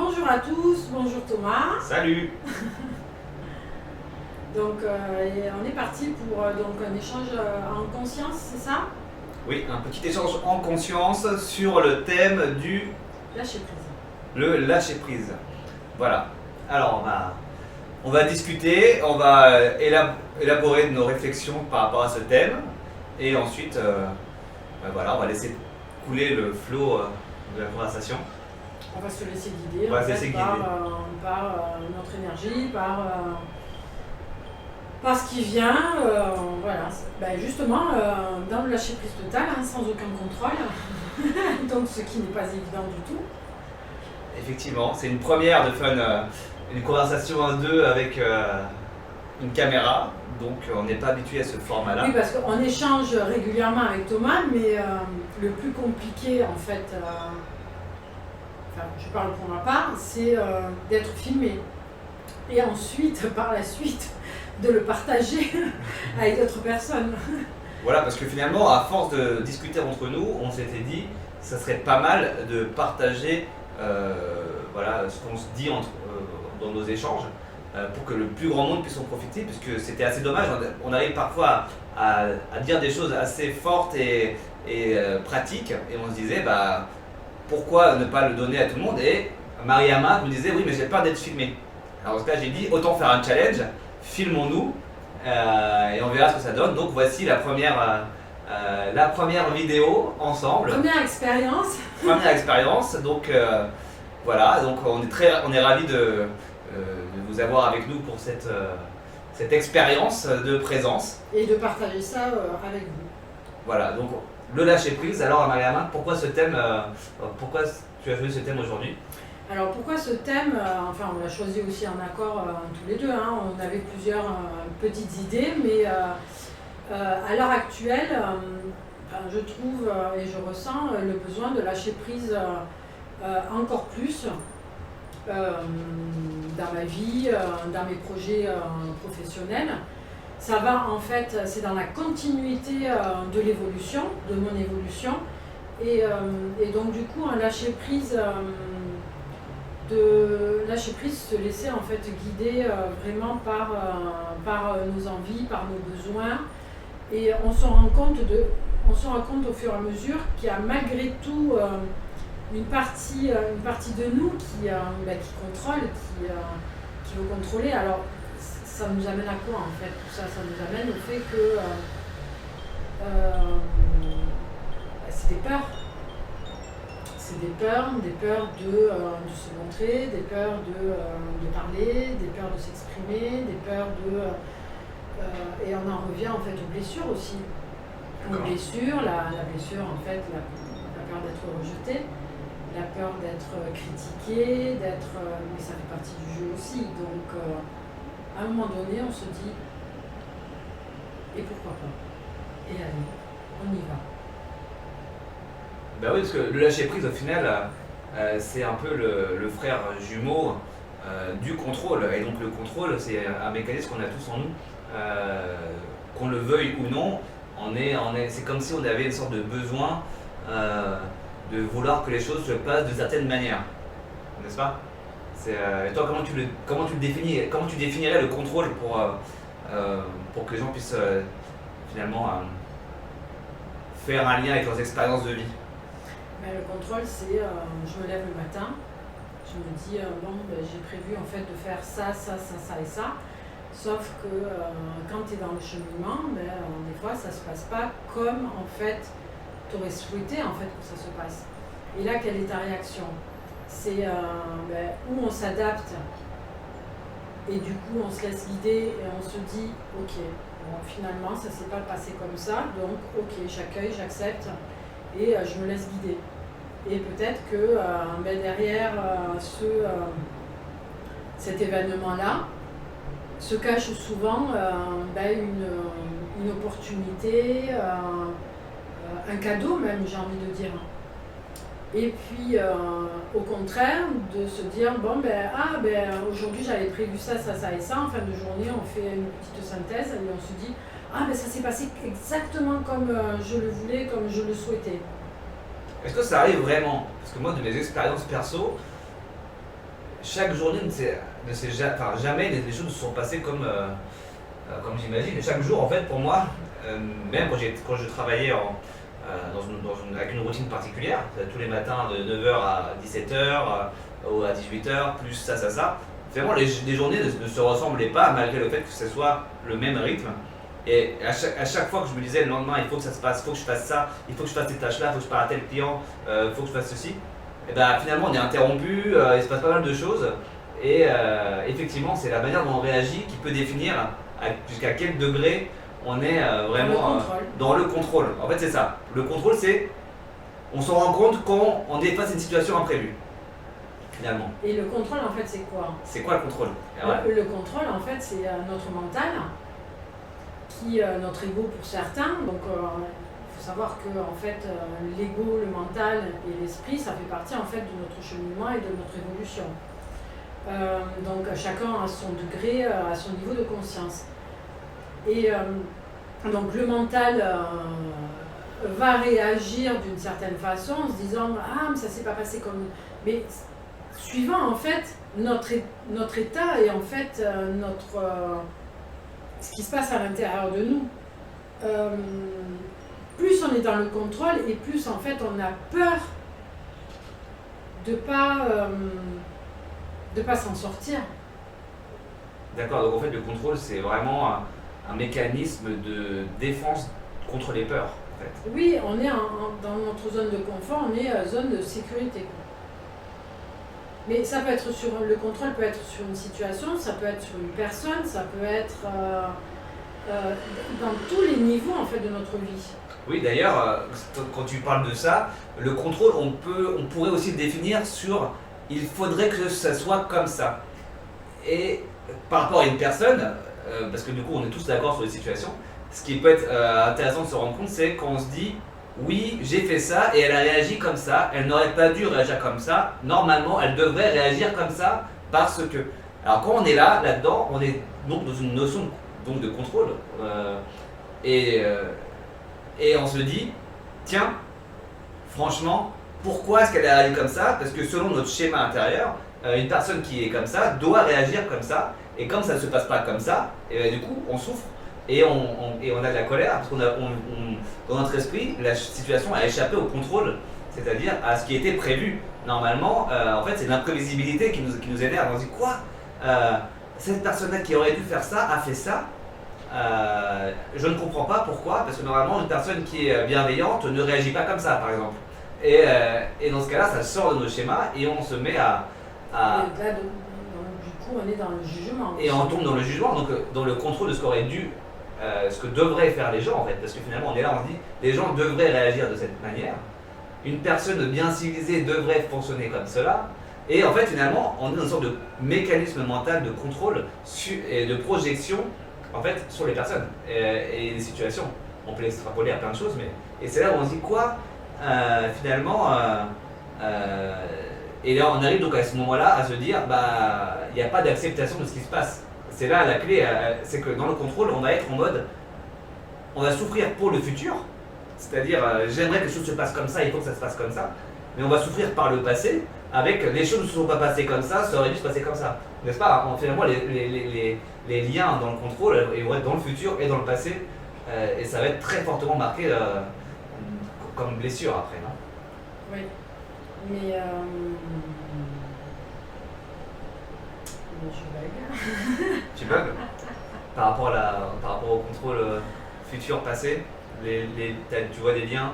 Bonjour à tous, bonjour Thomas. Salut. Donc on est parti pour donc un échange en conscience, c'est ça? Oui, un petit échange en conscience sur le thème du Lâcher prise. le lâcher prise. Voilà. Alors on va discuter, on va élaborer nos réflexions par rapport à ce thème et ensuite voilà, on va laisser couler le flot de la conversation. On va se laisser guider, On va en se fait, laisser guider. par notre énergie, par ce qui vient. Voilà. Ben justement, dans le lâcher prise total, sans aucun contrôle, donc ce qui n'est pas évident du tout. Effectivement, c'est une première de faire une conversation à deux avec une caméra, donc on n'est pas habitué à ce format-là. Oui, parce qu'on échange régulièrement avec Thomas, mais le plus compliqué, en fait, je parle pour ma part, c'est d'être filmé. Et ensuite, par la suite, de le partager avec d'autres personnes. Voilà, parce que finalement, à force de discuter entre nous, on s'était dit que ça serait pas mal de partager voilà, ce qu'on se dit dans nos échanges pour que le plus grand monde puisse en profiter, puisque c'était assez dommage. On arrive parfois à dire des choses assez fortes et pratiques, et on se disait, pourquoi ne pas le donner à tout le monde? Et Mariama me disait, oui, mais j'ai peur d'être filmé. Alors dans ce cas, j'ai dit, autant faire un challenge, filmons-nous, et on verra ce que ça donne. Donc voici la première vidéo ensemble. Première expérience. Première expérience. Donc voilà, donc on est ravis de vous avoir avec nous pour cette expérience de présence. Et de partager ça avec vous. Voilà, donc le lâcher prise. Alors Mariama, pourquoi ce thème pourquoi tu as choisi ce thème aujourd'hui? Alors pourquoi ce thème on l'a choisi aussi en accord tous les deux, hein. On avait plusieurs petites idées, mais à l'heure actuelle, je trouve et je ressens le besoin de lâcher prise encore plus dans ma vie, dans mes projets professionnels. Ça va en fait, c'est dans la continuité de l'évolution, de mon évolution, et donc du coup un lâcher prise. De lâcher prise, se laisser en fait guider vraiment par nos envies, par nos besoins, et on se rend compte au fur et à mesure qu'il y a malgré tout une partie de nous qui contrôle, qui veut contrôler. Alors ça nous amène à quoi en fait tout ça? Ça nous amène au fait que c'est des peurs. C'est des peurs de se montrer, des peurs de parler, des peurs de s'exprimer, des peurs et on en revient en fait aux blessures aussi. Aux blessures, la blessure en fait, la peur d'être rejeté, la peur d'être critiqué, mais ça fait partie du jeu aussi. Donc à un moment donné, on se dit, et pourquoi pas? Et allez, on y va. Ben oui, parce que le lâcher prise au final, c'est un peu le frère jumeau du contrôle. Et donc le contrôle, c'est un mécanisme qu'on a tous en nous, qu'on le veuille ou non. C'est comme si on avait une sorte de besoin de vouloir que les choses se passent de certaines manières, n'est-ce pas? Et toi, comment tu le définis? Comment tu définirais le contrôle pour que les gens puissent finalement faire un lien avec leurs expériences de vie? Le contrôle, c'est je me lève le matin, je me dis j'ai prévu en fait de faire ça et ça. Sauf que quand tu es dans le cheminement, des fois ça se passe pas comme en fait tu aurais souhaité en fait que ça se passe. Et là, quelle est ta réaction? C'est où on s'adapte et du coup on se laisse guider et on se dit ok, finalement ça s'est pas passé comme ça, donc ok, j'accueille, j'accepte. Et je me laisse guider. Et peut-être que derrière cet événement-là se cache souvent une opportunité, un cadeau même, j'ai envie de dire. Et puis au contraire, de se dire aujourd'hui j'avais prévu ça et ça, en fin de journée on fait une petite synthèse et on se dit ça s'est passé exactement comme je le voulais, comme je le souhaitais. Est-ce que ça arrive vraiment? Parce que moi, de mes expériences perso, chaque journée enfin, jamais les choses ne se sont passées comme j'imagine. Et chaque jour, en fait, pour moi, même quand je travaillais avec une routine particulière, tous les matins de 9h à 17h ou à 18h, plus ça. Vraiment, les journées ne se ressemblaient pas malgré le fait que ce soit le même rythme. Et à chaque fois que je me disais le lendemain, il faut que ça se passe, il faut que je fasse ça, il faut que je fasse cette tâche-là, il faut que je parle à tel client, il faut que je fasse ceci, et ben finalement on est interrompu, il se passe pas mal de choses. Et effectivement, c'est la manière dont on réagit qui peut définir jusqu'à quel degré on est vraiment dans le contrôle. En fait, c'est ça. Le contrôle, c'est on s'en rend compte quand on est face à une situation imprévue. Finalement. Et le contrôle, en fait, c'est quoi? C'est quoi le contrôle? Le contrôle, en fait, c'est notre mental, notre ego pour certains. Donc, il faut savoir que en fait, l'ego, le mental et l'esprit, ça fait partie en fait de notre cheminement et de notre évolution. Donc, chacun a son degré, à son niveau de conscience. Et donc, le mental va réagir d'une certaine façon en se disant « Ah, mais ça s'est pas passé comme… » Mais suivant en fait notre état et en fait ce qui se passe à l'intérieur de nous. Plus on est dans le contrôle et plus en fait on a peur de pas s'en sortir. D'accord, donc en fait le contrôle c'est vraiment un mécanisme de défense contre les peurs en fait. Oui, on est dans notre zone de confort, on est zone de sécurité. Mais ça peut être le contrôle peut être sur une situation, ça peut être sur une personne, ça peut être dans tous les niveaux en fait de notre vie. Oui, d'ailleurs, quand tu parles de ça, le contrôle, on pourrait aussi le définir sur il faudrait que ça soit comme ça. Et par rapport à une personne, parce que du coup on est tous d'accord sur les situations, ce qui peut être intéressant de se rendre compte, c'est quand on se dit oui, j'ai fait ça et elle a réagi comme ça, elle n'aurait pas dû réagir comme ça, normalement elle devrait réagir comme ça parce que… Alors quand on est là-dedans, on est donc dans une notion de contrôle et on se dit, tiens, franchement, pourquoi est-ce qu'elle a réagi comme ça? Parce que selon notre schéma intérieur, une personne qui est comme ça doit réagir comme ça, et comme ça ne se passe pas comme ça, et du coup on souffre. Et on a de la colère parce dans notre esprit, la situation a échappé au contrôle, c'est-à-dire à ce qui était prévu. Normalement, en fait, c'est l'imprévisibilité qui nous énerve. On se dit quoi? Cette personne-là qui aurait dû faire ça a fait ça. Je ne comprends pas pourquoi, parce que normalement, une personne qui est bienveillante ne réagit pas comme ça, par exemple. Et dans ce cas-là, ça sort de nos schémas et on se met à… Et là, du coup, on est dans le jugement. Et on tombe dans le jugement, donc dans le contrôle de ce qu'aurait dû… ce que devraient faire les gens en fait, parce que finalement on est là, on se dit les gens devraient réagir de cette manière, une personne bien civilisée devrait fonctionner comme cela, et en fait finalement on est dans une sorte de mécanisme mental de contrôle et de projection en fait sur les personnes et les situations. On peut l'extrapoler à plein de choses, et c'est là où on se dit quoi finalement et là on arrive donc à ce moment-là à se dire bah il n'y a pas d'acceptation de ce qui se passe. C'est là la clé, c'est que dans le contrôle, on va être en mode, on va souffrir pour le futur, c'est-à-dire j'aimerais que les choses se passent comme ça, il faut que ça se passe comme ça, mais on va souffrir par le passé, avec les choses ne se sont pas passées comme ça aurait dû se passer comme ça, n'est-ce pas? Finalement, les liens dans le contrôle ils vont être dans le futur et dans le passé, et ça va être très fortement marqué comme blessure après, non? Oui, mais… Je bug. Tu bugs par rapport au contrôle futur-passé, tu vois des liens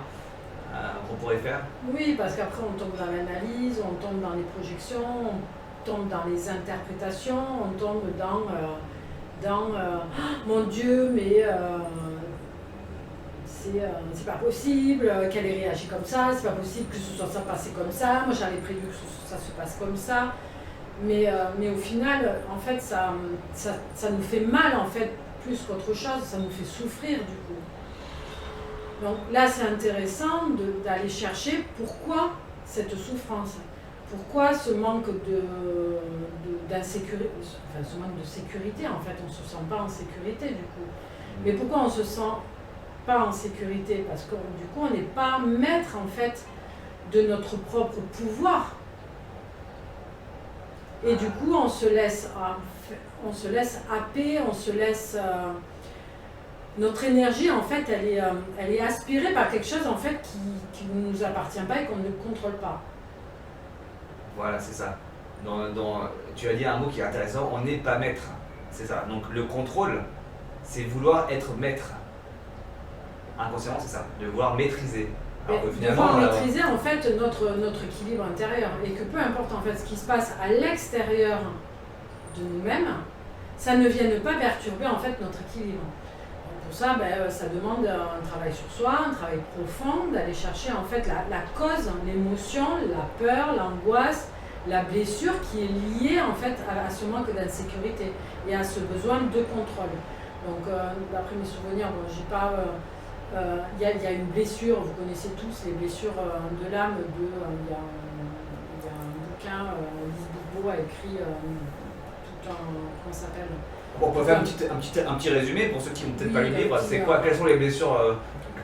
qu'on pourrait faire? Oui, parce qu'après on tombe dans l'analyse, on tombe dans les projections, on tombe dans les interprétations, on tombe dans mon Dieu, mais c'est pas possible qu'elle ait réagi comme ça, c'est pas possible que ce soit ça passé comme ça, moi j'avais prévu que ça se passe comme ça. Mais au final, en fait, ça nous fait mal, en fait, plus qu'autre chose, ça nous fait souffrir, du coup. Donc là, c'est intéressant d'aller chercher pourquoi cette souffrance, pourquoi ce manque d'insécurité, enfin, ce manque de sécurité, en fait, on ne se sent pas en sécurité, du coup. Mais pourquoi on ne se sent pas en sécurité? Parce que, du coup, on n'est pas maître, en fait, de notre propre pouvoir. Et du coup, on se laisse happer, notre énergie, en fait, elle est aspirée par quelque chose, en fait, qui ne nous appartient pas et qu'on ne contrôle pas. Voilà, c'est ça. Tu as dit un mot qui est intéressant, on n'est pas maître. C'est ça. Donc le contrôle, c'est vouloir être maître. Inconsciemment, c'est ça. De vouloir maîtriser. Alors que finalement, devoir maîtriser en fait notre équilibre intérieur. Et que peu importe en fait ce qui se passe à l'extérieur de nous-mêmes, ça ne vienne pas perturber en fait notre équilibre. Pour ça, ça demande un travail sur soi, un travail profond, d'aller chercher en fait la cause, l'émotion, la peur, l'angoisse, la blessure qui est liée en fait à ce manque d'insécurité et à ce besoin de contrôle. Donc, d'après mes souvenirs, bon, j'ai pas. Il y a une blessure, vous connaissez tous les blessures de l'âme. Il y a un bouquin, Lise Bourbeau a écrit tout un. Comment ça s'appelle? On peut faire un petit résumé pour ceux qui n'ont peut-être pas lu le livre. C'est quoi? Quelles sont les blessures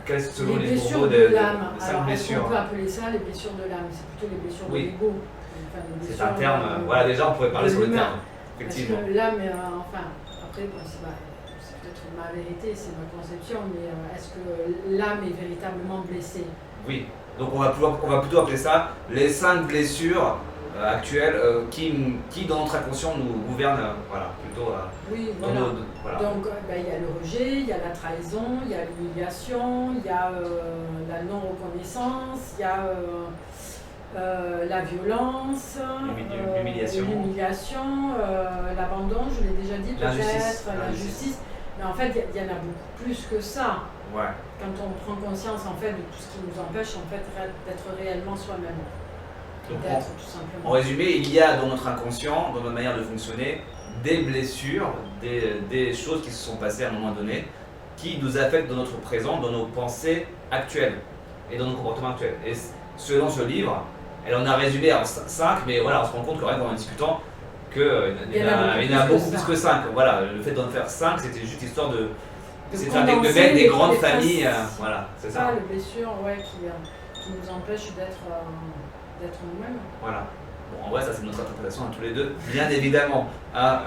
selon les blessures de l'âme? Alors, blessures. on peut appeler ça les blessures de l'âme. C'est plutôt les blessures de l'ego. Enfin, c'est un terme. Voilà, déjà on pourrait parler sur le terme. Effectivement. Parce que l'âme, après, c'est peut-être ma vérité, c'est ma conception, mais est-ce que l'âme est véritablement blessée? Oui. Donc on va plutôt appeler ça les 5 blessures actuelles qui dans notre inconscient nous gouvernent, voilà, plutôt. Oui, voilà. Donc il y a le rejet, il y a la trahison, il y a l'humiliation, il y a la non-reconnaissance, il y a la violence, l'humiliation, l'abandon, je l'ai déjà dit, peut-être, l'injustice. Mais en fait, il y en a beaucoup plus que ça. Ouais. Quand on prend conscience en fait de tout ce qui nous empêche en fait d'être réellement soi-même. D'être tout simplement. En résumé, il y a dans notre inconscient, dans notre manière de fonctionner, des blessures, des choses qui se sont passées à un moment donné, qui nous affectent dans notre présent, dans nos pensées actuelles et dans nos comportements actuels. Et selon ce livre, elle en a résumé en 5, mais voilà, on se rend compte que rien qu'en discutant, qu'il y en a beaucoup plus que 5. Voilà, le fait d'en faire 5, c'était juste histoire de mettre des grandes familles. Voilà, c'est ça. Les blessures qui nous empêchent d'être nous-mêmes. Voilà. Bon, en vrai, ça c'est notre interprétation à tous les deux, bien évidemment. Hein,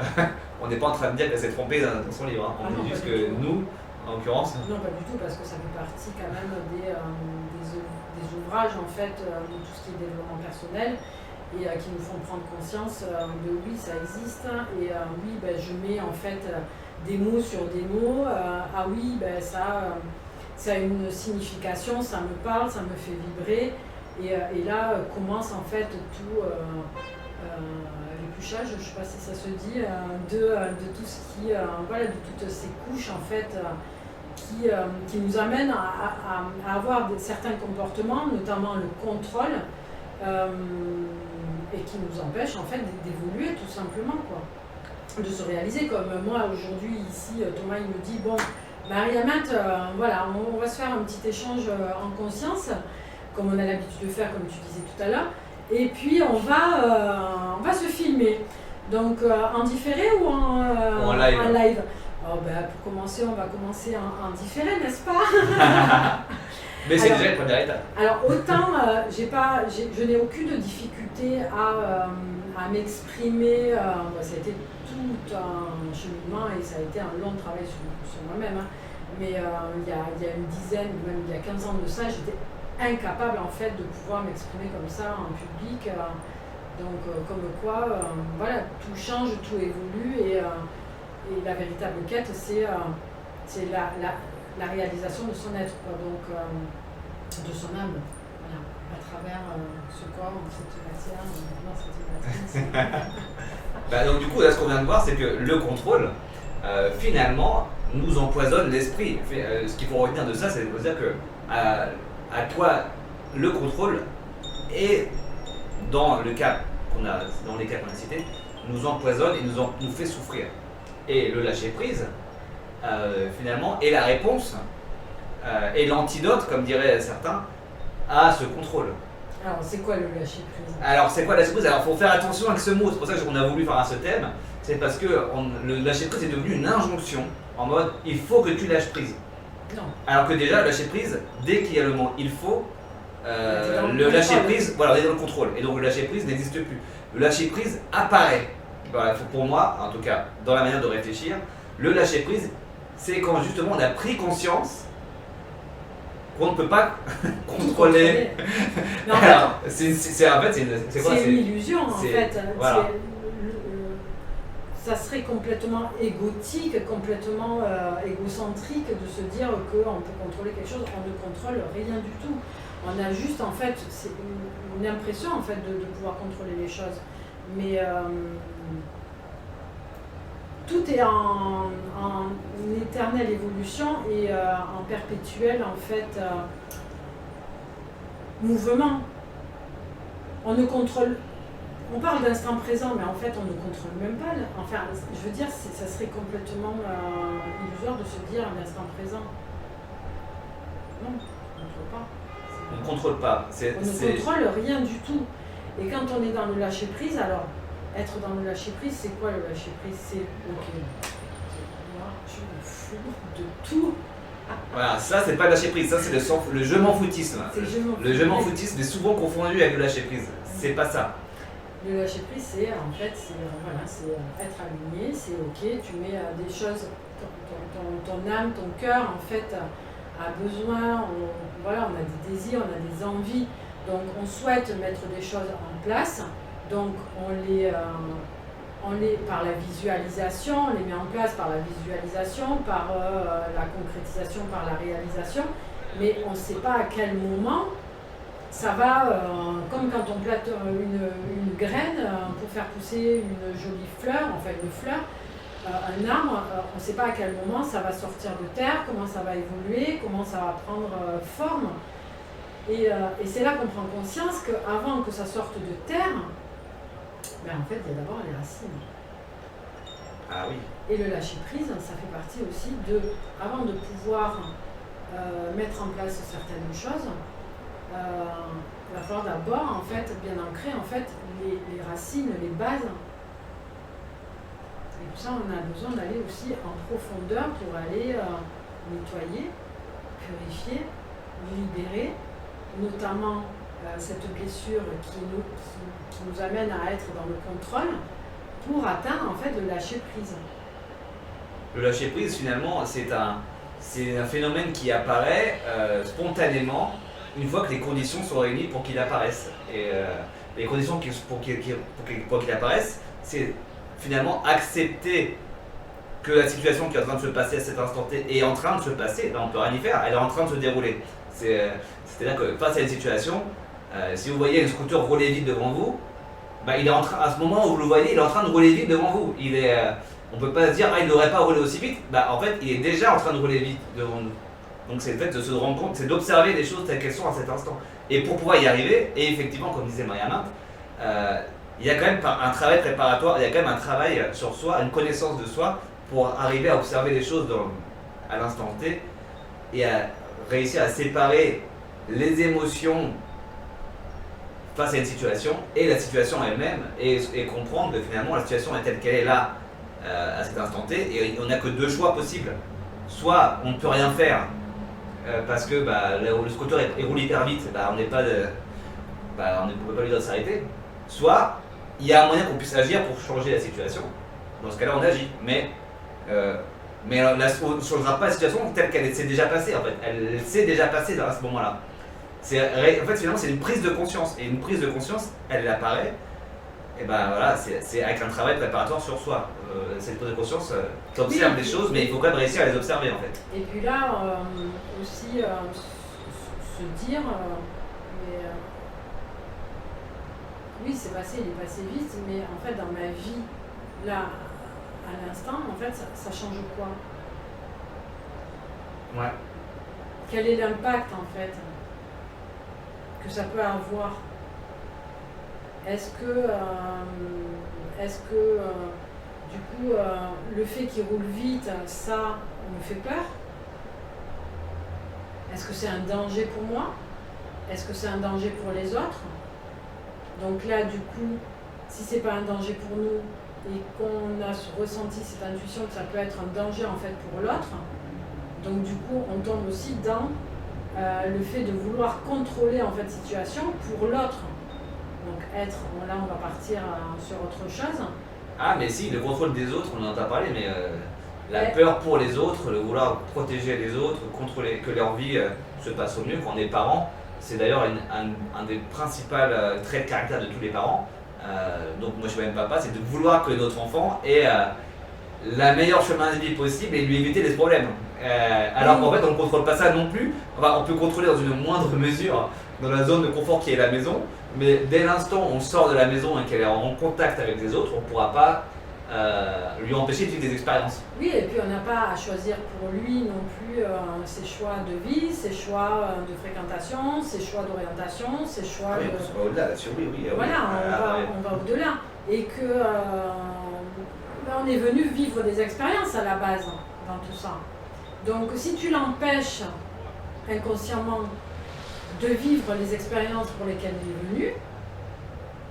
on n'est pas en train de dire qu'elle s'est trompée dans son livre. Hein. On dit juste que nous, en l'occurrence. Non, pas du tout, parce que ça fait partie quand même des ouvrages en fait, de tout ce qui est développement personnel et qui nous font prendre conscience de oui, ça existe et oui, je mets en fait des mots sur des mots. Ah oui, ça a une signification, ça me parle, ça me fait vibrer. Et là commence en fait tout l'épluchage, je ne sais pas si ça se dit, de tout ce qui, voilà, de toutes ces couches en fait qui nous amènent à avoir certains comportements, notamment le contrôle, et qui nous empêchent en fait d'évoluer tout simplement, quoi, de se réaliser. Comme moi aujourd'hui ici, Thomas il me dit bon, Marie-Amette, voilà, on va se faire un petit échange en conscience, comme on a l'habitude de faire, comme tu disais tout à l'heure, et puis on va se filmer. Donc en différé ou en live. Oh, pour commencer, on va commencer en différé, n'est-ce pas? Mais c'est déjà une première étape. Alors autant je n'ai aucune difficulté à m'exprimer. Ça a été tout un cheminement et ça a été un long travail sur moi-même. Hein. Mais il y a une dizaine, même il y a 15 ans de ça, j'étais incapable en fait de pouvoir m'exprimer comme ça en public. Donc comme quoi, voilà, tout change, tout évolue et la véritable quête, c'est la réalisation de son être, quoi. Donc de son âme, voilà, à travers ce corps, cette matière, donc du coup, là, ce qu'on vient de voir, c'est que le contrôle, finalement, nous empoisonne l'esprit. Ce qu'il faut retenir de ça, c'est de dire que à toi, le contrôle est, dans les cas qu'on a cités, nous empoisonne et nous fait souffrir. Et le lâcher-prise, finalement, est la réponse, et l'antidote, comme diraient certains, à ce contrôle. Alors, c'est quoi le lâcher-prise? Alors, c'est quoi le lâcher-prise? Alors, il faut faire attention avec ce mot, c'est pour ça qu'on a voulu faire ce thème, c'est parce que le lâcher-prise est devenu une injonction, en mode, il faut que tu lâches prise. Non. Alors que déjà, le lâcher-prise, dès qu'il y a le mot « il faut », le lâcher prise, voilà, on est dans le contrôle. Et donc le lâcher prise n'existe plus. Le lâcher prise apparaît. Voilà, pour moi, en tout cas, dans la manière de réfléchir, le lâcher prise, c'est quand justement on a pris conscience qu'on ne peut pas contrôler. Mais en fait, Alors, c'est quoi? C'est une illusion en fait. Voilà. Ça serait complètement égotique, complètement égocentrique de se dire qu'on peut contrôler quelque chose. On ne contrôle rien du tout. On a juste en fait c'est une impression en fait de pouvoir contrôler les choses. Mais tout est en éternelle évolution et en perpétuel en fait mouvement. On parle d'instant présent, mais en fait on ne contrôle même pas. Enfin, je veux dire, ça serait complètement illusoire de se dire un instant présent. Non, on ne contrôle pas. On ne contrôle pas. On ne contrôle rien du tout. Et quand on est dans le lâcher prise, alors être dans le lâcher prise, c'est quoi le lâcher prise? C'est ok, moi je me fous de tout. Voilà, ça c'est pas le lâcher prise, ça c'est le je m'en foutisme. Le je m'en foutisme est souvent confondu avec le lâcher prise. C'est pas ça. Le lâcher prise, c'est en fait, c'est être aligné, c'est ok, tu mets des choses, ton âme, ton cœur en fait a besoin, on a des désirs, on a des envies, donc on souhaite mettre des choses en place, donc on les par la visualisation, on les met en place par la visualisation, par la concrétisation, par la réalisation, mais on ne sait pas à quel moment ça va, comme quand on plante une graine pour faire pousser une jolie fleur, enfin une fleur, un arbre, on ne sait pas à quel moment ça va sortir de terre, comment ça va évoluer, comment ça va prendre forme. Et c'est là qu'on prend conscience qu'avant que ça sorte de terre, ben en fait, il y a d'abord les racines. Ah oui. Et le lâcher prise, ça fait partie aussi avant de pouvoir mettre en place certaines choses, il va falloir d'abord en fait bien ancrer en fait les racines, les bases. Et pour ça, on a besoin d'aller aussi en profondeur pour aller nettoyer, purifier, libérer, notamment cette blessure qui nous amène à être dans le contrôle pour atteindre en fait le lâcher prise. Le lâcher prise finalement c'est un phénomène qui apparaît spontanément une fois que les conditions sont réunies pour qu'il apparaisse. Et les conditions pour qu'il apparaisse, c'est finalement accepter que la situation qui est en train de se passer à cet instant T est en train de se passer. Là, on ne peut rien y faire, elle est en train de se dérouler. C'est-à-dire que face à une situation, si vous voyez un scooter rouler vite devant vous, bah, il est à ce moment où vous le voyez, il est en train de rouler vite devant vous. On ne peut pas se dire il n'aurait pas roulé aussi vite. Bah, en fait, il est déjà en train de rouler vite devant nous. Donc c'est le fait de se rendre compte, c'est d'observer les choses telles qu'elles sont à cet instant. Et pour pouvoir y arriver, et effectivement, comme disait Mariama, il y a quand même un travail préparatoire, il y a quand même un travail sur soi, une connaissance de soi pour arriver à observer les choses à l'instant T et à réussir à séparer les émotions face à une situation et la situation elle-même et comprendre que finalement la situation est telle qu'elle est là à cet instant T et on n'a que deux choix possibles. Soit on ne peut rien faire parce que le scooter roule hyper vite, on ne peut pas lui dire de s'arrêter. Soit il y a un moyen qu'on puisse agir pour changer la situation. Dans ce cas-là, on agit. Mais on ne changera pas la situation telle qu'elle s'est déjà passée. En fait. Elle s'est déjà passée à ce moment-là. En fait, finalement, c'est une prise de conscience. Et une prise de conscience, elle apparaît. Et voilà, c'est avec un travail préparatoire sur soi. Cette prise de conscience, tu observes des choses, mais il faut quand même réussir à les observer en fait. Et puis là, aussi, se dire, oui, c'est passé, il est passé vite, mais en fait, dans ma vie, là, à l'instant, en fait, ça change quoi? Ouais. Quel est l'impact, en fait, que ça peut avoir? Est-ce que du coup, le fait qu'il roule vite, ça me fait peur? Est-ce que c'est un danger pour moi? Est-ce que c'est un danger pour les autres? Donc là, du coup, si c'est pas un danger pour nous et qu'on a ressenti cette intuition que ça peut être un danger en fait pour l'autre, donc du coup, on tombe aussi dans le fait de vouloir contrôler en fait situation pour l'autre. Donc là on va partir sur autre chose. Ah mais si, le contrôle des autres, on en a parlé, mais la peur pour les autres, le vouloir protéger les autres, contrôler que leur vie se passe au mieux quand on est parent, c'est d'ailleurs un des principaux traits de caractère de tous les parents. Donc moi je suis même papa, c'est de vouloir que notre enfant ait la meilleure chemin de vie possible et lui éviter des problèmes. Alors qu'en fait on ne contrôle pas ça non plus. Enfin, on peut contrôler dans une moindre mesure dans la zone de confort qui est la maison, mais dès l'instant où on sort de la maison et qu'elle est en contact avec les autres, on ne pourra pas lui empêcher de vivre des expériences. Oui, et puis on n'a pas à choisir pour lui non plus ses choix de vie, ses choix de fréquentation, ses choix d'orientation, ses choix oui, de... on va au-delà là-dessus, oui. Voilà, on va au-delà. Et que on est venu vivre des expériences à la base dans tout ça. Donc si tu l'empêches inconsciemment de vivre les expériences pour lesquelles il est venu,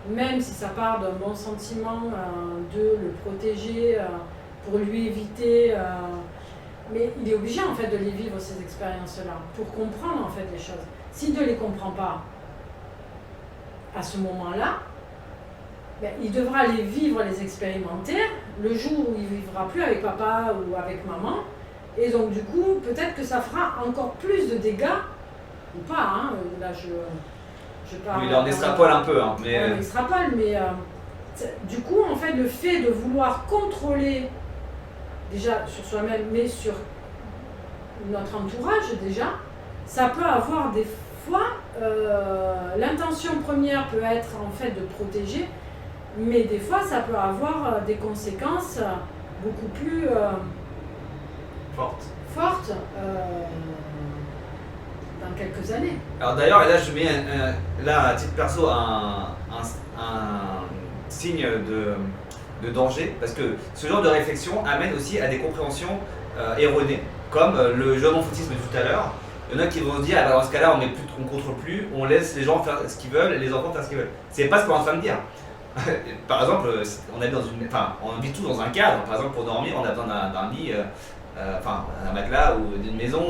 même si ça part d'un bon sentiment de le protéger pour lui éviter, mais il est obligé en fait de les vivre ces expériences-là pour comprendre en fait les choses. S'il ne les comprend pas à ce moment-là, ben, il devra les vivre, les expérimenter le jour où il ne vivra plus avec papa ou avec maman, et donc du coup peut-être que ça fera encore plus de dégâts ou pas. Hein, là je parle. Oui, là on extrapole un peu, hein, mais. On extrapole, mais du coup, en fait, le fait de vouloir contrôler, déjà sur soi-même, mais sur notre entourage, déjà, ça peut avoir des fois, l'intention première peut être en fait de protéger, mais des fois, ça peut avoir des conséquences beaucoup plus fortes dans quelques années. Alors d'ailleurs, et là je mets là à titre perso un signe de danger, parce que ce genre de réflexion amène aussi à des compréhensions erronées, comme le jeune foutisme de tout à l'heure. Il y en a qui vont se dire, ah bah dans ce cas-là, on ne contrôle plus, on laisse les gens faire ce qu'ils veulent et les enfants faire ce qu'ils veulent. C'est pas ce qu'on est en train de dire. Par exemple, on vit tous dans un cadre. Par exemple, pour dormir, on a besoin d'un lit, un matelas ou d'une maison.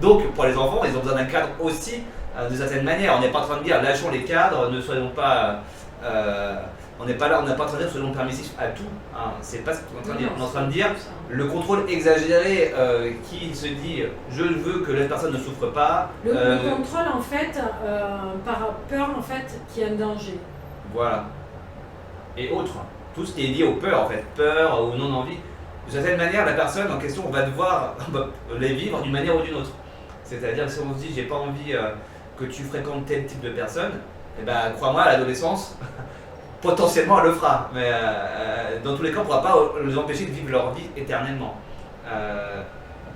Donc, pour les enfants, ils ont besoin d'un cadre aussi, de certaine manière. On n'est pas en train de dire, lâchons les cadres, ne soyons pas. On n'est pas en train de dire, soyons permissifs à tout. Hein. C'est pas ce qu'on est en train de dire. On est en train de dire, le contrôle exagéré qui se dit, je veux que la personne ne souffre pas. Le contrôle, en fait, par peur, en fait, qu'il y a un danger. Voilà. Et autres. Tout ce qui est lié aux peurs, en fait. Peur ou non-envie. De certaine manière, la personne en question, on va devoir les vivre d'une manière ou d'une autre. C'est-à-dire que si on se dit, j'ai pas envie que tu fréquentes tel type de personne, eh ben, crois-moi, à l'adolescence, potentiellement elle le fera. Mais dans tous les cas, on ne pourra pas les empêcher de vivre leur vie éternellement.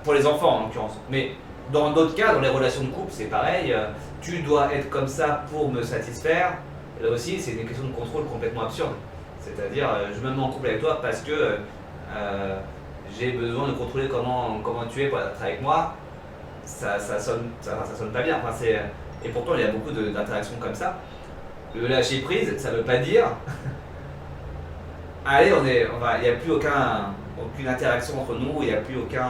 Pour les enfants, en l'occurrence. Mais dans d'autres cas, dans les relations de couple, c'est pareil. Tu dois être comme ça pour me satisfaire. Là aussi, c'est une question de contrôle complètement absurde. C'est-à-dire, je me mets en couple avec toi parce que j'ai besoin de contrôler comment tu es pour être avec moi. Ça sonne pas bien. Enfin, et pourtant, il y a beaucoup d'interactions comme ça. Le lâcher prise, ça ne veut pas dire allez, il n'y a plus aucune interaction entre nous, il n'y a plus aucun.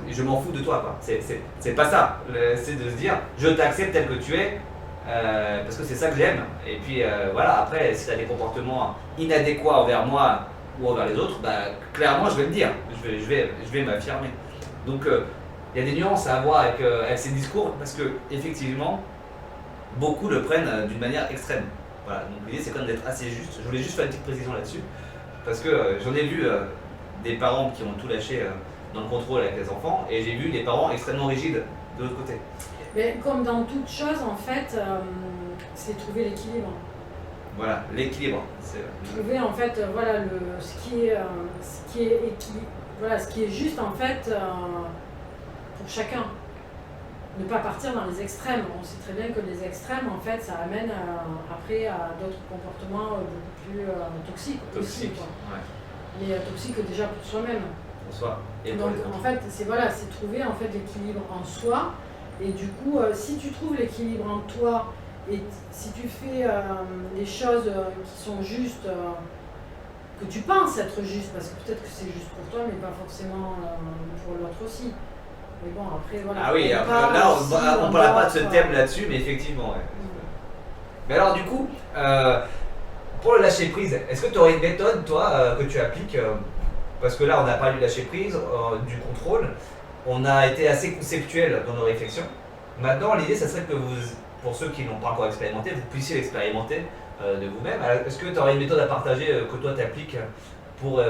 Je m'en fous de toi, quoi. C'est pas ça. C'est de se dire je t'accepte tel que tu es. Parce que c'est ça que j'aime. Et puis voilà, après, si tu as des comportements inadéquats envers moi ou envers les autres, bah, clairement, je vais le dire. Je vais m'affirmer. Donc, il y a des nuances à avoir avec ces discours, parce que effectivement, beaucoup le prennent d'une manière extrême. Voilà, donc l'idée, c'est quand même d'être assez juste. Je voulais juste faire une petite précision là-dessus, parce que j'en ai vu des parents qui ont tout lâché dans le contrôle avec les enfants, et j'ai vu des parents extrêmement rigides de l'autre côté. Mais comme dans toute chose, en fait, c'est trouver l'équilibre. Voilà, l'équilibre. Trouver en fait, voilà, ce qui est juste en fait pour chacun. Ne pas partir dans les extrêmes. On sait très bien que les extrêmes, en fait, ça amène après à d'autres comportements beaucoup plus toxiques aussi. Quoi. Ouais. Mais toxiques déjà pour soi-même. Pour soi. Et donc en fait, c'est trouver en fait l'équilibre en soi. Et du coup, si tu trouves l'équilibre en toi et si tu fais les choses qui sont justes, que tu penses être justes, parce que peut-être que c'est juste pour toi, mais pas forcément pour l'autre aussi. Mais bon, après, voilà. Ah oui, on après, parle là, aussi, on on parle pas de voit, ce quoi. thème là-dessus, mais effectivement, ouais. Mais alors, du coup, pour le lâcher prise, est-ce que tu aurais une méthode, toi, que tu appliques parce que là, on a parlé du lâcher prise, du contrôle, on a été assez conceptuel dans nos réflexions. Maintenant, l'idée, ça serait que vous, pour ceux qui n'ont pas encore expérimenté, vous puissiez l'expérimenter de vous-même. Alors, est-ce que tu aurais une méthode à partager que toi, tu appliques pour,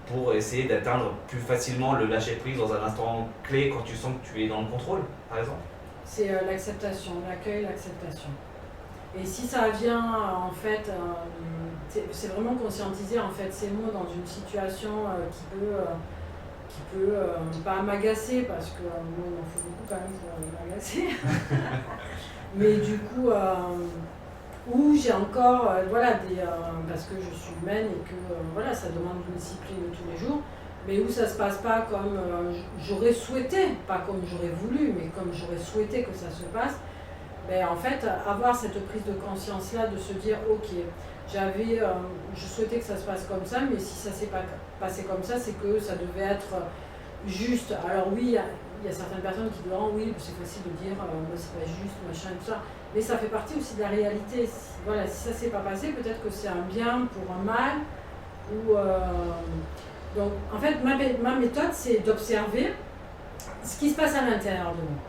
pour essayer d'atteindre plus facilement le lâcher prise dans un instant clé quand tu sens que tu es dans le contrôle, par exemple? C'est l'acceptation, l'accueil, l'acceptation. Et si ça vient, en fait, c'est vraiment conscientiser en fait ces mots dans une situation qui peut pas m'agacer, parce que moi, il m'en faut beaucoup quand même pour m'agacer. Mais du coup, où j'ai encore, voilà, parce que je suis humaine et que voilà, ça demande une discipline tous les jours, mais où ça se passe pas comme j'aurais souhaité, pas comme j'aurais voulu, mais comme j'aurais souhaité que ça se passe. Ben, en fait, avoir cette prise de conscience-là, de se dire, ok, je souhaitais que ça se passe comme ça, mais si ça s'est pas passé comme ça, c'est que ça devait être juste. Alors oui, il y a certaines personnes qui diront, oui, c'est facile de dire, c'est pas juste, machin, tout ça, mais ça fait partie aussi de la réalité. Voilà, si ça s'est pas passé, peut-être que c'est un bien pour un mal, ou... donc, en fait, ma méthode, c'est d'observer ce qui se passe à l'intérieur de moi.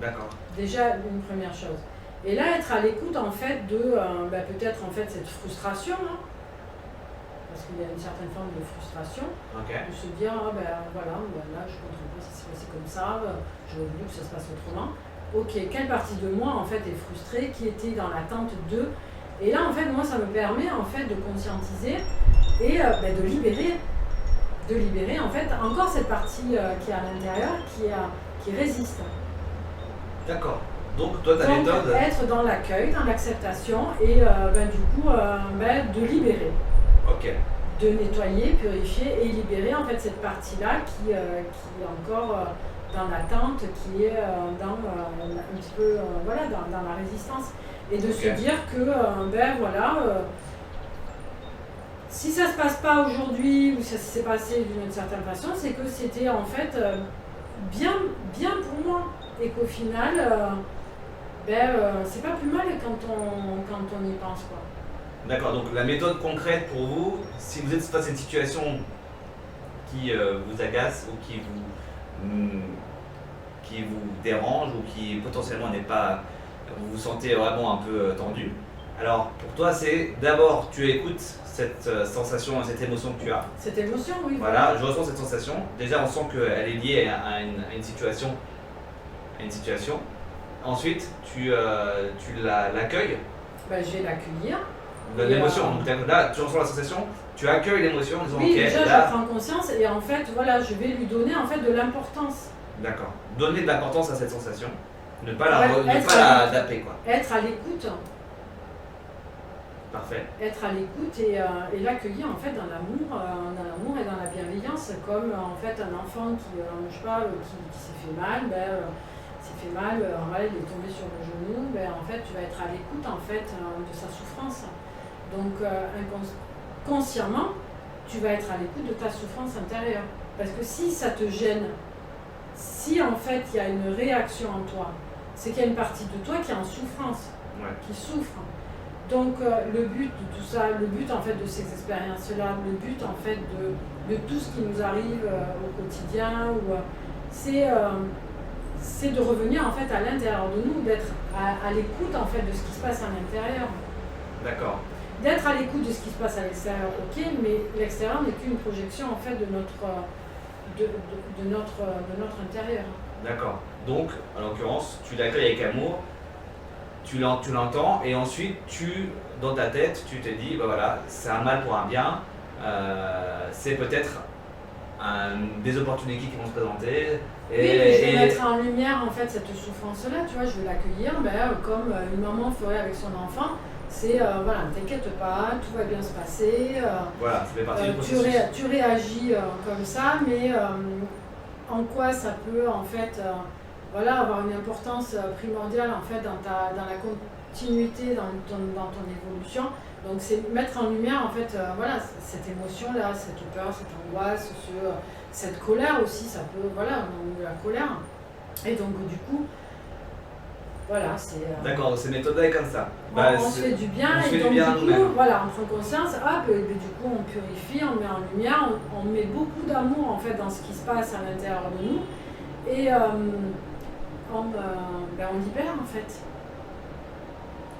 D'accord. Déjà, une première chose. Et là, être à l'écoute, en fait, de peut-être en fait cette frustration, hein, parce qu'il y a une certaine forme de frustration, de se dire, voilà, là, je ne comprends pas, ça s'est passé comme ça, j'aurais voulu que ça se passe autrement. Ok, quelle partie de moi, en fait, est frustrée, qui était dans l'attente de... Et là, en fait, moi, ça me permet, en fait, de conscientiser et de libérer, en fait, encore cette partie qui est à l'intérieur, qui résiste. D'accord. Donc, toi, ta méthode... être dans l'accueil, dans l'acceptation et du coup, de libérer. Ok. De nettoyer, purifier et libérer en fait cette partie-là qui est encore dans l'attente, qui est dans un petit peu dans la résistance. Et de se dire que si ça se passe pas aujourd'hui ou ça s'est passé d'une certaine façon, c'est que c'était en fait bien pour moi. Et qu'au final, c'est pas plus mal quand on y pense, quoi. D'accord, donc la méthode concrète pour vous, si vous êtes face à une situation qui vous agace ou qui vous dérange ou qui potentiellement n'est pas... Vous vous sentez vraiment un peu tendu. Alors pour toi, c'est d'abord tu écoutes cette sensation, cette émotion que tu as. Cette émotion, oui. Voilà, je ressens cette sensation. Déjà, on sent qu'elle est liée à une situation. Ensuite, tu l'accueilles. Je vais l'accueillir. L'émotion, donc là, tu ressens la sensation, tu accueilles l'émotion en disant oui, ok, déjà, là... je prends conscience et en fait, voilà, je vais lui donner en fait de l'importance. D'accord. Donner de l'importance à cette sensation. Ne pas la taper, quoi. Être à l'écoute. Parfait. Être à l'écoute et l'accueillir en fait dans l'amour et dans la bienveillance, comme en fait un enfant qui s'est fait mal, il est tombé sur le genou, en fait tu vas être à l'écoute en fait de sa souffrance. Donc consciemment, tu vas être à l'écoute de ta souffrance intérieure. Parce que si ça te gêne, si en fait il y a une réaction en toi, c'est qu'il y a une partie de toi qui est en souffrance, qui souffre. Donc le but de tout ça, le but en fait de ces expériences-là, le but en fait de tout ce qui nous arrive au quotidien, c'est de revenir en fait à l'intérieur de nous, d'être à l'écoute en fait de ce qui se passe à l'intérieur. D'accord. D'être à l'écoute de ce qui se passe à l'extérieur, ok, mais l'extérieur n'est qu'une projection en fait de notre intérieur. D'accord. Donc, en l'occurrence, tu l'accueilles avec amour, tu l'entends, et ensuite, dans ta tête, tu te dis, voilà, c'est un mal pour un bien, c'est peut-être des opportunités qui vont se présenter. Oui, je vais mettre en lumière en fait cette souffrance-là, tu vois, je vais l'accueillir comme une maman ferait avec son enfant. C'est ne t'inquiète pas, tout va bien se passer. Voilà, ça fait partie du processus. Tu réagis comme ça, mais en quoi ça peut en fait voilà, avoir une importance primordiale en fait dans la continuité, dans ton évolution. Donc c'est mettre en lumière en fait voilà, cette émotion-là, cette peur, cette angoisse, cette colère aussi, ça peut, voilà, on a la colère. Et donc du coup, voilà, c'est... D'accord, ces méthodes-là est comme ça. On se fait du bien, et donc bien du coup, voilà, on prend conscience, hop, et du coup on purifie, on met en lumière, on met beaucoup d'amour en fait dans ce qui se passe à l'intérieur de nous, et on libère en fait.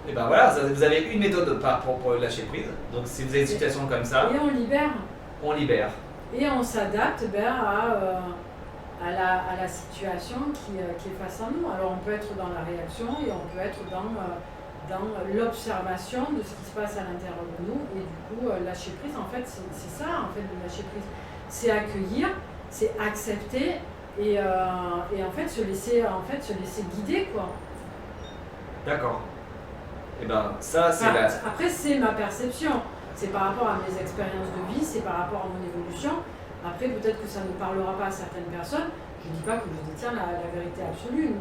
Et ben voilà, vous avez une méthode pour lâcher prise. Donc si vous avez une situation comme ça, et on libère. On libère. Et on s'adapte à la situation qui est face à nous. Alors on peut être dans la réaction et on peut être dans l'observation de ce qui se passe à l'intérieur de nous. Et du coup, lâcher prise, en fait, c'est ça, en fait, le lâcher prise. C'est accueillir, c'est accepter et en fait se laisser guider, quoi. D'accord. Et ben ça, c'est Après, c'est ma perception. C'est par rapport à mes expériences de vie, c'est par rapport à mon évolution. Après, peut-être que ça ne parlera pas à certaines personnes. Je ne dis pas que je détiens la vérité absolue.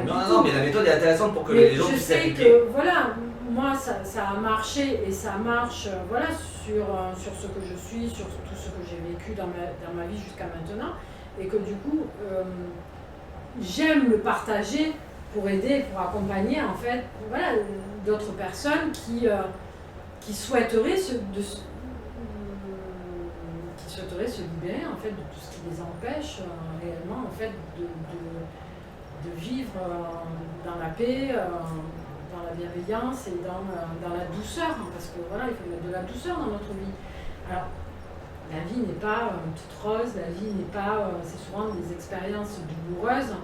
Non, mais la méthode est intéressante pour que les gens puissent s'appliquer. Je sais que, voilà, moi, ça a marché et ça marche voilà, sur ce que je suis, sur tout ce que j'ai vécu dans ma vie jusqu'à maintenant. Et que du coup, j'aime le partager pour aider, pour accompagner, en fait, voilà, d'autres personnes qui souhaiteraient se libérer en fait de tout ce qui les empêche réellement en fait de vivre dans la paix, dans la bienveillance et dans la douceur, hein, parce que voilà, il faut mettre de la douceur dans notre vie. Alors la vie n'est pas toute rose, la vie n'est pas, c'est souvent des expériences douloureuses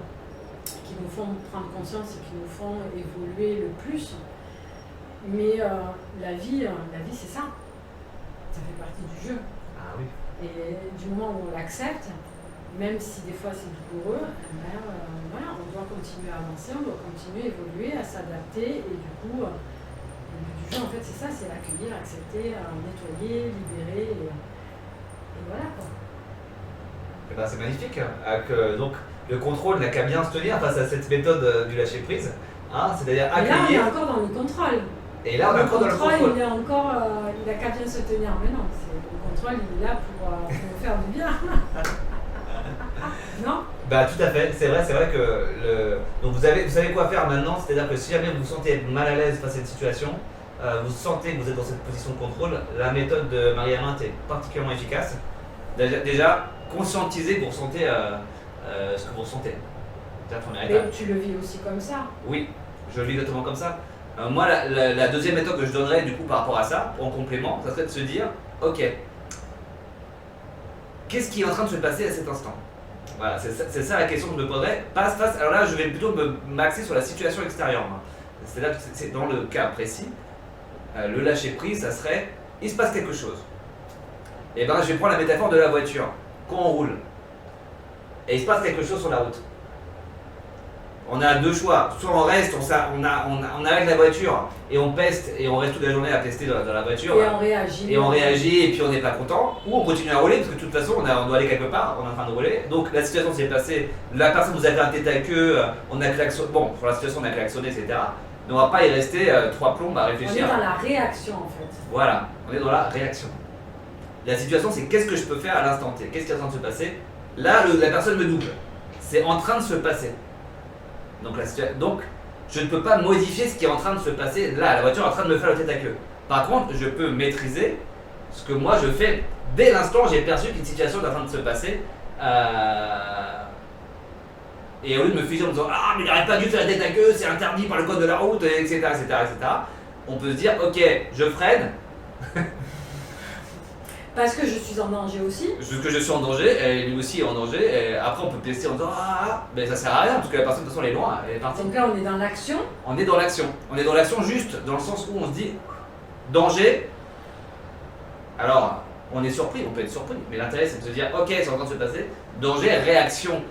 qui nous font prendre conscience et qui nous font évoluer le plus. Mais la vie c'est ça. Ça fait partie du jeu. Ah oui. Et du moment où on l'accepte, même si des fois c'est douloureux, voilà, on doit continuer à avancer, on doit continuer à évoluer, à s'adapter. Et du coup, le but du jeu, en fait, c'est ça, c'est l'accueillir, accepter, nettoyer, libérer. Et voilà quoi. Et ben, c'est magnifique. Donc, le contrôle n'a qu'à bien se tenir face à cette méthode du lâcher prise. Hein, c'est-à-dire accueillir. Et là, on est encore dans le contrôle. Et là, on est encore dans le contrôle. Il a qu'à bien se tenir. Mais non, le contrôle, il est là pour nous faire du bien. Non? Bah tout à fait, c'est vrai que donc vous savez quoi faire maintenant, c'est-à-dire que si jamais vous vous sentez mal à l'aise face à une situation, vous sentez que vous êtes dans cette position de contrôle, la méthode de Marie-Aminte est particulièrement efficace. Déjà, conscientisez que vous ressentez ce que vous ressentez. C'est la première étape. Mais tu le vis aussi comme ça? Oui, je le vis exactement comme ça. Moi, la deuxième méthode que je donnerais du coup par rapport à ça, en complément, ça serait de se dire, ok, qu'est-ce qui est en train de se passer à cet instant? Voilà, c'est ça la question que je me poserais. Alors là, je vais plutôt m'axer sur la situation extérieure. C'est-à-dire que c'est dans le cas précis, le lâcher prise, ça serait, il se passe quelque chose. Et ben, je vais prendre la métaphore de la voiture. Quand on roule, et il se passe quelque chose sur la route. On a deux choix, soit on reste, on arrête la voiture et on peste et on reste toute la journée à pester dans la voiture. Et on réagit. Et puis on n'est pas content, ou on continue à rouler parce que de toute façon on doit aller quelque part, on est en train de rouler. Donc la situation s'est passée, la personne vous a fait un tête à queue, on a klaxonné, bon pour la situation on a klaxonné, etc. Mais on va pas y rester 3 plombes à réfléchir. On est dans la réaction en fait. Voilà, on est dans la réaction. La situation c'est qu'est-ce que je peux faire à l'instant T, qu'est-ce qui est en train de se passer. Là la personne me double, c'est en train de se passer. Donc, je ne peux pas modifier ce qui est en train de se passer là, la voiture est en train de me faire le tête à queue. Par contre, je peux maîtriser ce que moi je fais dès l'instant où j'ai perçu qu'une situation est en train de se passer. Et au lieu de me fuser en me disant ah, mais il n'arrête pas du tout la tête à queue, c'est interdit par le code de la route, etc. On peut se dire ok, je freine. Parce que je suis en danger aussi. Parce que je suis en danger, et lui aussi est en danger, et après on peut tester en disant mais ça sert à rien, parce que la personne de toute façon elle est loin, elle est partie. Donc là on est dans l'action. On est dans l'action. On est dans l'action juste dans le sens où on se dit danger. Alors on est surpris, on peut être surpris, mais l'intérêt c'est de se dire ok, c'est en train de se passer. Danger, réaction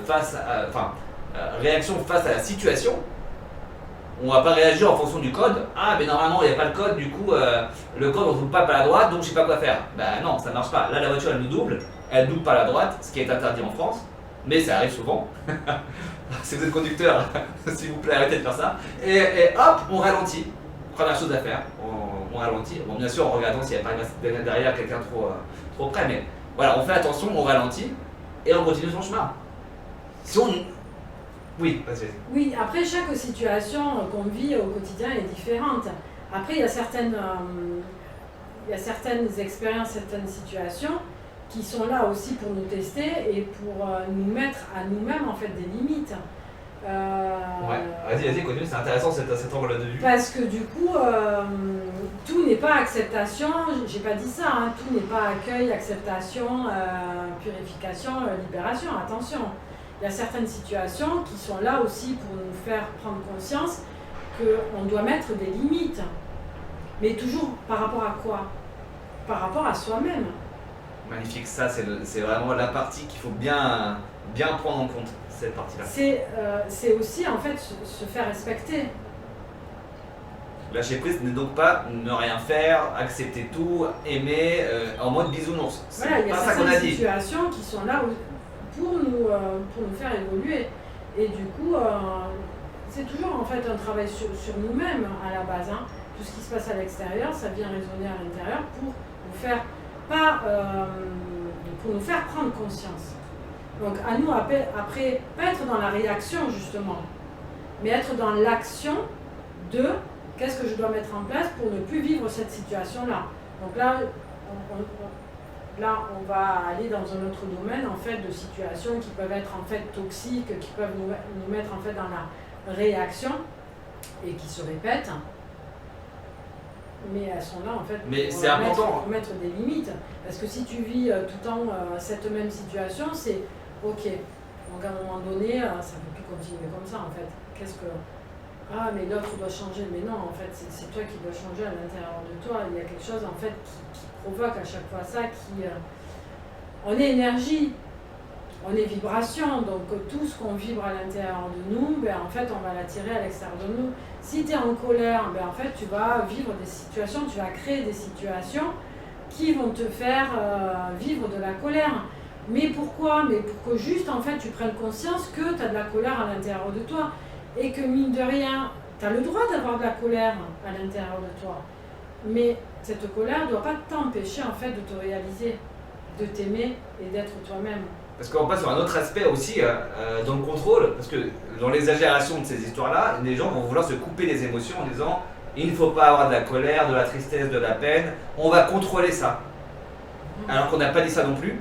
face à la situation. On va pas réagir en fonction du code. Ah, mais normalement il n'y a pas le code, du coup le code on ne double pas par la droite, donc je sais pas quoi faire. Bah non, ça marche pas. Là la voiture elle nous double, elle double par la droite, ce qui est interdit en France. mais ça arrive souvent. Si vous êtes conducteur, s'il vous plaît, arrêtez de faire ça. Et hop, on ralentit. Première chose à faire, on ralentit. Bon, bien sûr, en regardant s'il n'y a pas derrière quelqu'un trop près, mais voilà, on fait attention, on ralentit et on continue son chemin. Si on... Oui, vas-y. Oui, après, chaque situation qu'on vit au quotidien est différente. Après, il y a certaines expériences, certaines situations qui sont là aussi pour nous tester et pour nous mettre à nous-mêmes en fait des limites. Ouais, vas-y, continue, c'est intéressant cet angle de vue. Parce que du coup, tout n'est pas acceptation, j'ai pas dit ça, hein, tout n'est pas accueil, acceptation, purification, libération, attention. Il y a certaines situations qui sont là aussi pour nous faire prendre conscience qu'on doit mettre des limites. Mais toujours par rapport à quoi? Par rapport à soi-même. Magnifique, ça c'est vraiment la partie qu'il faut bien prendre en compte, cette partie-là. C'est aussi en fait se faire respecter. Lâcher prise n'est donc pas ne rien faire, accepter tout, aimer en mode bisounours. C'est voilà, il y a pas ça qu'on a certaines dit. situations qui sont là pour nous faire évoluer. Et du coup, c'est toujours en fait un travail sur nous-mêmes à la base. Hein. Tout ce qui se passe à l'extérieur, ça vient résonner à l'intérieur pour nous faire pour nous faire prendre conscience. Donc à nous après, pas être dans la réaction justement, mais être dans l'action de qu'est-ce que je dois mettre en place pour ne plus vivre cette situation-là. Donc là, on va aller dans un autre domaine en fait de situations qui peuvent être en fait toxiques, qui peuvent nous mettre en fait dans la réaction et qui se répètent. Mais elles sont là en fait mais c'est important. Pour mettre des limites. Parce que si tu vis tout le temps cette même situation, c'est ok. Donc à un moment donné, ça ne peut plus continuer comme ça en fait. Qu'est-ce que... Ah mais l'autre doit changer. Mais non, en fait, c'est toi qui dois changer à l'intérieur de toi. Il y a quelque chose en fait qui provoque à chaque fois ça. On est énergie, on est vibration. Donc tout ce qu'on vibre à l'intérieur de nous, ben, en fait, on va l'attirer à l'extérieur de nous. Si tu es en colère, ben en fait, tu vas vivre des situations, tu vas créer des situations qui vont te faire vivre de la colère. Mais pourquoi? Mais pour que juste, en fait, tu prennes conscience que tu as de la colère à l'intérieur de toi. Et que, mine de rien, tu as le droit d'avoir de la colère à l'intérieur de toi. Mais cette colère ne doit pas t'empêcher, en fait, de te réaliser, de t'aimer et d'être toi-même. Parce qu'on passe sur un autre aspect aussi dans le contrôle, parce que dans l'exagération de ces histoires-là, les gens vont vouloir se couper les émotions en disant il ne faut pas avoir de la colère, de la tristesse, de la peine, on va contrôler ça. Alors qu'on n'a pas dit ça non plus.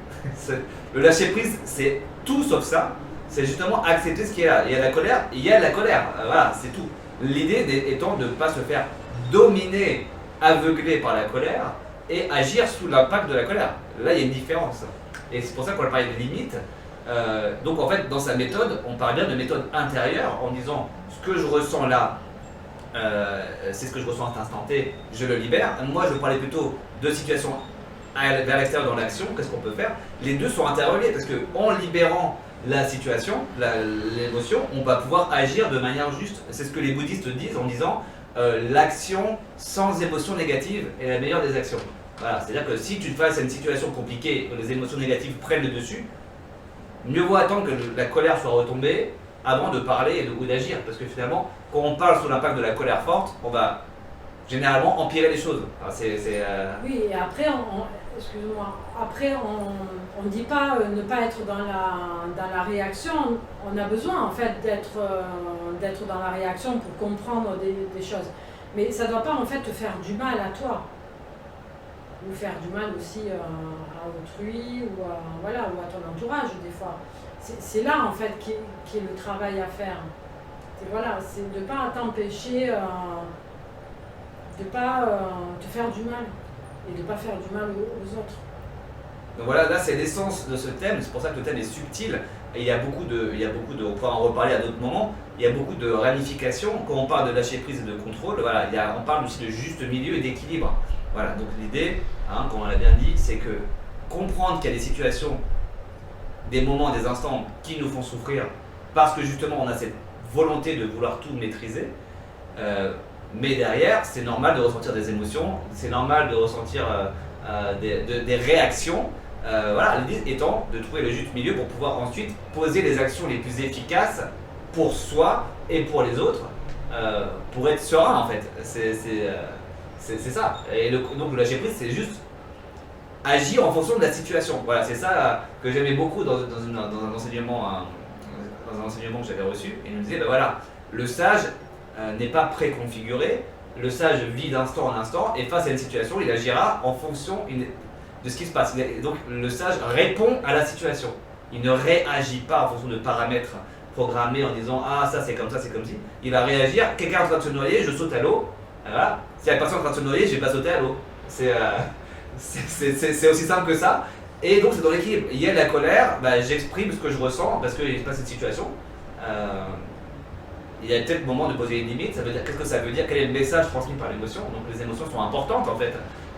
Le lâcher prise, c'est tout sauf ça. C'est justement accepter ce qui est là. Il y a de la colère, il y a de la colère. Voilà, c'est tout. L'idée étant de ne pas se faire dominer, aveugler par la colère et agir sous l'impact de la colère. Là, il y a une différence. Et c'est pour ça qu'on a parlé de limites. Donc en fait, dans sa méthode, on parle bien de méthode intérieure en disant ce que je ressens là, c'est ce que je ressens à cet instant T, je le libère. Moi, je parlais plutôt de situations vers l'extérieur dans l'action, qu'est-ce qu'on peut faire? Les deux sont interreliés parce qu'en libérant la situation, l'émotion, on va pouvoir agir de manière juste. C'est ce que les bouddhistes disent en disant l'action sans émotion négative est la meilleure des actions. Voilà, c'est-à-dire que si tu te face à une situation compliquée où les émotions négatives prennent le dessus, mieux vaut attendre que la colère soit retombée avant de parler ou d'agir. Parce que finalement, quand on parle sous l'impact de la colère forte, on va généralement empirer les choses. Alors Oui, et après, excuse-moi, après on ne dit pas ne pas être dans la réaction. On a besoin en fait d'être dans la réaction pour comprendre des choses. Mais ça ne doit pas en fait te faire du mal à toi. Ou faire du mal aussi à autrui ou à ton entourage des fois. C'est là en fait qui est le travail à faire. C'est de ne pas t'empêcher de ne pas te faire du mal et de ne pas faire du mal aux autres. Donc voilà, là c'est l'essence de ce thème, c'est pour ça que le thème est subtil et il y a beaucoup de, on pourra en reparler à d'autres moments, il y a beaucoup de ramifications. Quand on parle de lâcher prise et de contrôle, voilà, on parle aussi de juste milieu et d'équilibre. Voilà, donc l'idée, comme on l'a bien dit, c'est que comprendre qu'il y a des situations, des moments, des instants qui nous font souffrir parce que justement on a cette volonté de vouloir tout maîtriser, mais derrière c'est normal de ressentir des émotions, c'est normal de ressentir des réactions, Voilà, l'idée étant de trouver le juste milieu pour pouvoir ensuite poser les actions les plus efficaces pour soi et pour les autres, pour être serein en fait. C'est ça. Et donc le lâcher prise, c'est juste agir en fonction de la situation. Voilà, c'est ça que j'aimais beaucoup dans un enseignement que j'avais reçu. Il nous disait, ben voilà, le sage n'est pas préconfiguré, le sage vit d'instant en instant, et face à une situation, il agira en fonction de ce qui se passe. Donc le sage répond à la situation. Il ne réagit pas en fonction de paramètres programmés en disant ah ça c'est comme ça, c'est comme ci. Il va réagir, quelqu'un est en train de se noyer, je saute à l'eau. Voilà. Si la personne est en train de se noyer, je vais pas sauter à l'eau. C'est aussi simple que ça. Et donc c'est dans l'équilibre. Il y a de la colère, bah, j'exprime ce que je ressens parce qu'il se passe cette situation. Il y a peut-être le moment de poser une limite. Ça veut dire qu'est-ce que ça veut dire, quel est le message transmis par l'émotion. Donc les émotions sont importantes en fait.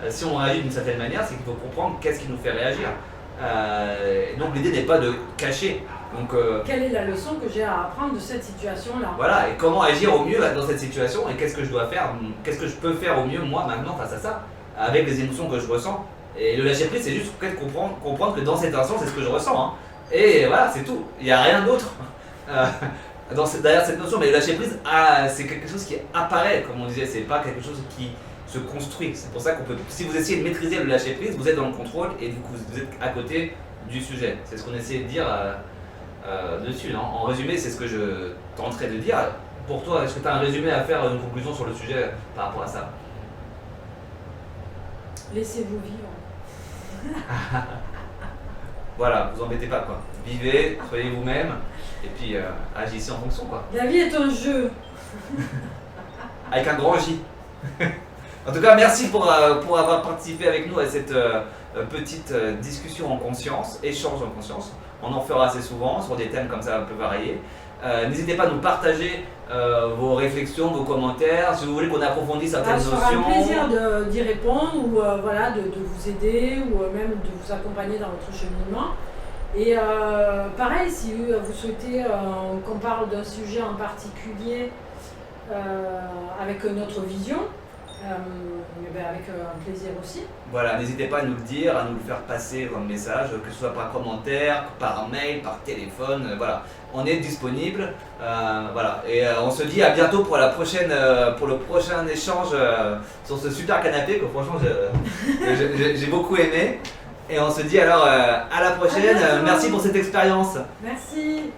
Si on réagit d'une certaine manière, c'est qu'il faut comprendre qu'est-ce qui nous fait réagir. Donc l'idée n'est pas de cacher. Donc, quelle est la leçon que j'ai à apprendre de cette situation-là? Voilà, et comment agir au mieux dans cette situation et qu'est-ce que je dois faire, qu'est-ce que je peux faire au mieux moi maintenant face à ça, avec les émotions que je ressens. Et le lâcher prise, c'est juste peut-être comprendre que dans cet instant, c'est ce que je ressens. Hein. Et voilà, c'est tout. Il n'y a rien d'autre derrière cette notion. Mais le lâcher prise, c'est quelque chose qui apparaît, comme on disait, c'est pas quelque chose qui se construit. C'est pour ça qu'on peut, si vous essayez de maîtriser le lâcher prise, vous êtes dans le contrôle et du coup vous êtes à côté du sujet. C'est ce qu'on essaie de dire dessus. Non, en résumé, c'est ce que je tenterai de dire. Pour toi, est-ce que tu as un résumé à faire, une conclusion sur le sujet par rapport à ça? Laissez-vous vivre. Voilà, vous embêtez pas quoi. Vivez, soyez vous-même et puis agissez en fonction quoi. La vie est un jeu. Avec un grand J. En tout cas, merci pour avoir participé avec nous à cette petite discussion en conscience, échange en conscience. On en fera assez souvent sur des thèmes comme ça un peu variés. N'hésitez pas à nous partager vos réflexions, vos commentaires, si vous voulez qu'on approfondisse certaines notions. Ça sera un plaisir d'y répondre ou voilà, de vous aider ou même de vous accompagner dans votre cheminement. Et pareil, si vous souhaitez qu'on parle d'un sujet en particulier avec notre vision, avec un plaisir aussi. Voilà, n'hésitez pas à nous le dire, à nous le faire passer comme message, que ce soit par commentaire, par mail, par téléphone, voilà. On est disponible, voilà. Et on se dit à bientôt pour le prochain échange sur ce super canapé que franchement j'ai beaucoup aimé. Et on se dit alors à la prochaine, merci pour cette expérience. Merci.